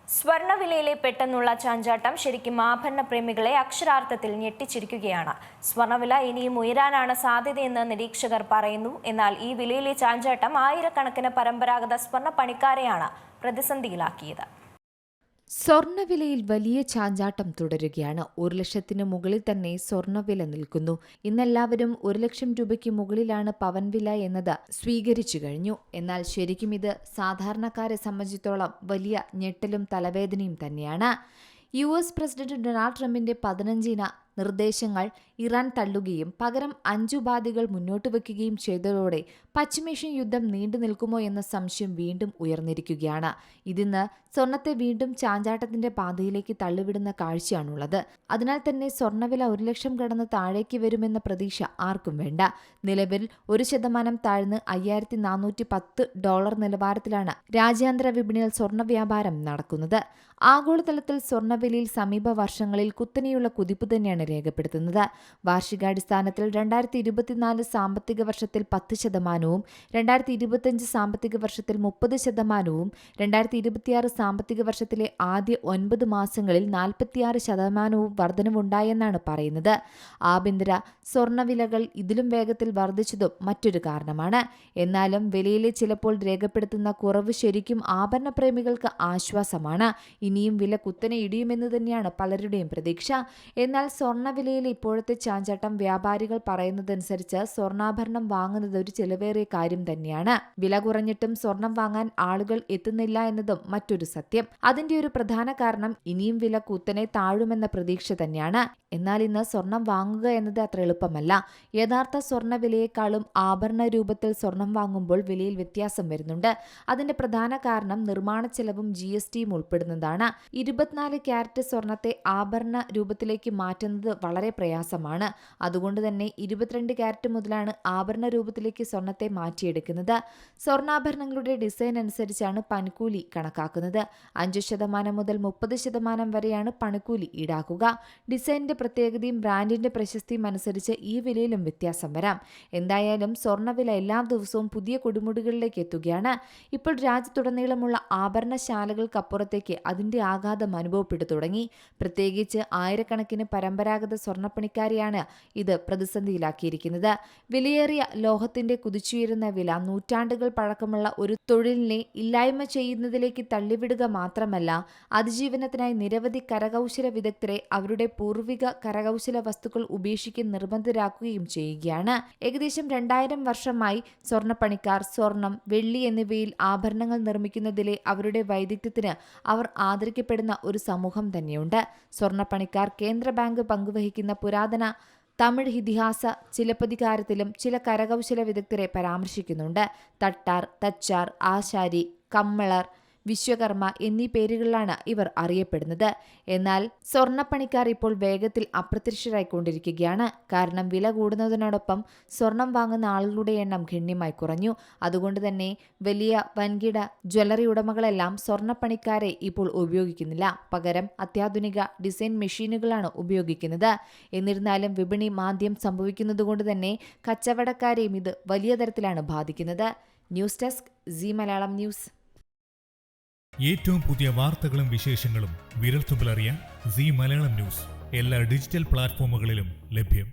സ്വർണ്ണവിലയിലെ പെട്ടെന്നുള്ള ചാഞ്ചാട്ടം ശരിക്കും ആഭരണ പ്രേമികളെ അക്ഷരാർത്ഥത്തിൽ ഞെട്ടിച്ചിരിക്കുകയാണ്. സ്വർണ്ണവില ഇനിയും ഉയരാനാണ് സാധ്യതയെന്ന് നിരീക്ഷകർ പറയുന്നു. എന്നാൽ ഈ വിലയിലെ ചാഞ്ചാട്ടം ആയിരക്കണക്കിന് പരമ്പരാഗത സ്വർണ്ണ പണിക്കാരെയാണ് പ്രതിസന്ധിയിലാക്കിയത്. സ്വർണ്ണവിലയിൽ വലിയ ചാഞ്ചാട്ടം തുടരുകയാണ്. 1,00,000-ന് മുകളിൽ തന്നെ സ്വർണ്ണവില നിൽക്കുന്നു. ഇന്നെല്ലാവരും 1,00,000 രൂപയ്ക്ക് മുകളിലാണ് പവൻ വില എന്നത് സ്വീകരിച്ചു കഴിഞ്ഞു. എന്നാൽ ശരിക്കും ഇത് സാധാരണക്കാരെ സംബന്ധിച്ചിടത്തോളം വലിയ ഞെട്ടലും തലവേദനയും തന്നെയാണ്. US പ്രസിഡന്റ് ഡൊണാൾഡ് ട്രംപിന്റെ 15 നിർദ്ദേശങ്ങൾ ഇറാൻ തള്ളുകയും പകരം 5 ഉപാധികൾ മുന്നോട്ട് വയ്ക്കുകയും ചെയ്തതോടെ പശ്ചിമേഷ്യൻ യുദ്ധം നീണ്ടു നിൽക്കുമോ എന്ന സംശയം വീണ്ടും ഉയർന്നിരിക്കുകയാണ്. ഇതിന്ന് സ്വർണത്തെ വീണ്ടും ചാഞ്ചാട്ടത്തിന്റെ പാതയിലേക്ക് തള്ളിവിടുന്ന കാഴ്ചയാണുള്ളത്. അതിനാൽ തന്നെ സ്വർണ്ണവില 1,00,000 കടന്ന് താഴേക്ക് വരുമെന്ന പ്രതീക്ഷ ആർക്കും വേണ്ട. നിലവിൽ 1% താഴ്ന്ന് $5,410 നിലവാരത്തിലാണ് രാജ്യാന്തര വിപണിയിൽ സ്വർണ്ണ വ്യാപാരം നടക്കുന്നത്. ആഗോളതലത്തിൽ സ്വർണ്ണവിലയിൽ സമീപ വർഷങ്ങളിൽ കുത്തനെയുള്ള കുതിപ്പ് തന്നെയാണ് രേഖപ്പെടുത്തുന്നത്. വാർഷികാടിസ്ഥാനത്തിൽ 2024 സാമ്പത്തിക വർഷത്തിൽ 10%, 2025 സാമ്പത്തിക വർഷത്തിൽ 30%, 2026 സാമ്പത്തിക വർഷത്തിലെ ആദ്യ 9 മാസങ്ങളിൽ 46% വർധനവുണ്ടായെന്നാണ് പറയുന്നത്. ആഭ്യന്തര സ്വർണ്ണവിലകൾ ഇതിലും വേഗത്തിൽ വർദ്ധിച്ചതും മറ്റൊരു കാരണമാണ്. എന്നാലും വിലയിലെ ചിലപ്പോൾ രേഖപ്പെടുത്തുന്ന കുറവ് ശരിക്കും ആഭരണ പ്രേമികൾക്ക് ആശ്വാസമാണ്. ഇനിയും വില കുത്തനെ ഇടിയുമെന്ന് തന്നെയാണ് പലരുടെയും പ്രതീക്ഷ. എന്നാൽ സ്വർണ്ണവിലയിലെ ഇപ്പോഴത്തെ ചാഞ്ചാട്ടം വ്യാപാരികൾ പറയുന്നതനുസരിച്ച് സ്വർണ്ണാഭരണം വാങ്ങുന്നത് ഒരു ചെലവേറിയ കാര്യം തന്നെയാണ്. വില കുറഞ്ഞിട്ടും സ്വർണം വാങ്ങാൻ ആളുകൾ എത്തുന്നില്ല എന്നതും മറ്റൊരു സത്യം. അതിന്റെ ഒരു പ്രധാന കാരണം ഇനിയും വില കുത്തനെ താഴുമെന്ന പ്രതീക്ഷ തന്നെയാണ്. എന്നാൽ ഇന്ന് സ്വർണം വാങ്ങുക എന്നത് അത്ര എളുപ്പമല്ല. യഥാർത്ഥ സ്വർണ്ണവിലയെക്കാളും ആഭരണ രൂപത്തിൽ സ്വർണം വാങ്ങുമ്പോൾ വിലയിൽ വ്യത്യാസം വരുന്നുണ്ട്. അതിന്റെ പ്രധാന കാരണം നിർമ്മാണ ചെലവും GSTയും ഉൾപ്പെടുന്നതാണ്. 24 ക്യാരറ്റ് സ്വർണത്തെ ആഭരണ രൂപത്തിലേക്ക് മാറ്റുന്നത് വളരെ പ്രയാസമാണ്. അതുകൊണ്ട് തന്നെ 22 ക്യാരറ്റ് മുതലാണ് ആഭരണ രൂപത്തിലേക്ക് സ്വർണത്തെ മാറ്റിയെടുക്കുന്നത്. സ്വർണ്ണാഭരണങ്ങളുടെ ഡിസൈൻ അനുസരിച്ചാണ് പണിക്കൂലി കണക്കാക്കുന്നത്. 5% മുതൽ 30% വരെയാണ് പണിക്കൂലി ഈടാക്കുക. ഡിസൈനിന്റെ പ്രത്യേകതയും ബ്രാൻഡിന്റെ പ്രശസ്തിയും അനുസരിച്ച് ഈ വിലയിലും വ്യത്യാസം വരാം. എന്തായാലും സ്വർണ്ണവില എല്ലാ ദിവസവും പുതിയ കൊടുമുടികളിലേക്ക് എത്തുകയാണ്. ഇപ്പോൾ രാജ്യത്തുടനീളമുള്ള ആഭരണശാലകൾക്കപ്പുറത്തേക്ക് അതിന്റെ ആഘാതം അനുഭവപ്പെട്ടു തുടങ്ങി. പ്രത്യേകിച്ച് ആയിരക്കണക്കിന് പരമ്പരാഗത സ്വർണ്ണപ്പണിക്കാരെയാണ് ഇത് പ്രതിസന്ധിയിലാക്കിയിരിക്കുന്നത്. വിലയേറിയ ലോഹത്തിന്റെ കുതിച്ചുയരുന്ന വില നൂറ്റാണ്ടുകൾ പഴക്കമുള്ള ഒരു തൊഴിലിനെ ഇല്ലായ്മ ചെയ്യുന്നതിലേക്ക് തള്ളിവിടുക മാത്രമല്ല, അതിജീവനത്തിനായി നിരവധി കരകൗശല വിദഗ്ധരെ അവരുടെ പൂർവിക കരകൗശല വസ്തുക്കൾ ഉപേക്ഷിക്കാൻ നിർബന്ധരാക്കുകയും ചെയ്യുകയാണ്. ഏകദേശം 2000 വർഷമായി സ്വർണ്ണപ്പണിക്കാർ സ്വർണം, വെള്ളി എന്നിവയിൽ ആഭരണങ്ങൾ നിർമ്മിക്കുന്നതിലെ അവരുടെ വൈദഗ്ധ്യത്തിന് അവർ ആദരിക്കപ്പെടുന്ന ഒരു സമൂഹം തന്നെയുണ്ട്. സ്വർണ്ണപ്പണിക്കാർ കേന്ദ്ര ബാങ്ക് പങ്കുവഹിക്കുന്ന പുരാതന തമിഴ് ഇതിഹാസ ചിലപ്പതികാരത്തിലും ചില കരകൗശല വിദഗ്ധരെ പരാമർശിക്കുന്നുണ്ട്. തട്ടാർ, തച്ചാർ, ആശാരി, കമ്മളർ, വിശ്വകർമ്മ എന്നീ പേരുകളിലാണ് ഇവർ അറിയപ്പെടുന്നത്. എന്നാൽ സ്വർണ്ണപ്പണിക്കാർ ഇപ്പോൾ വേഗത്തിൽ അപ്രത്യക്ഷരായിക്കൊണ്ടിരിക്കുകയാണ്. കാരണം വില കൂടുന്നതിനോടൊപ്പം സ്വർണം വാങ്ങുന്ന ആളുകളുടെ എണ്ണം ഗണ്യമായി കുറഞ്ഞു. അതുകൊണ്ട് തന്നെ വലിയ വൻകിട ജ്വല്ലറി ഉടമകളെല്ലാം സ്വർണ്ണപ്പണിക്കാരെ ഇപ്പോൾ ഉപയോഗിക്കുന്നില്ല. പകരം അത്യാധുനിക ഡിസൈൻ മെഷീനുകളാണ് ഉപയോഗിക്കുന്നത്. എന്നിരുന്നാലും വിപണി മാന്ദ്യം സംഭവിക്കുന്നതുകൊണ്ട് തന്നെ കച്ചവടക്കാരെയും ഇത് വലിയ തരത്തിലാണ് ബാധിക്കുന്നത്. News desk Zee Malayalam news. ഏറ്റവും പുതിയ വാർത്തകളും വിശേഷങ്ങളും വിരൽത്തുമ്പിലറിയാൻ സീ മലയാളം ന്യൂസ് എല്ലാ ഡിജിറ്റൽ പ്ലാറ്റ്ഫോമുകളിലും ലഭ്യം.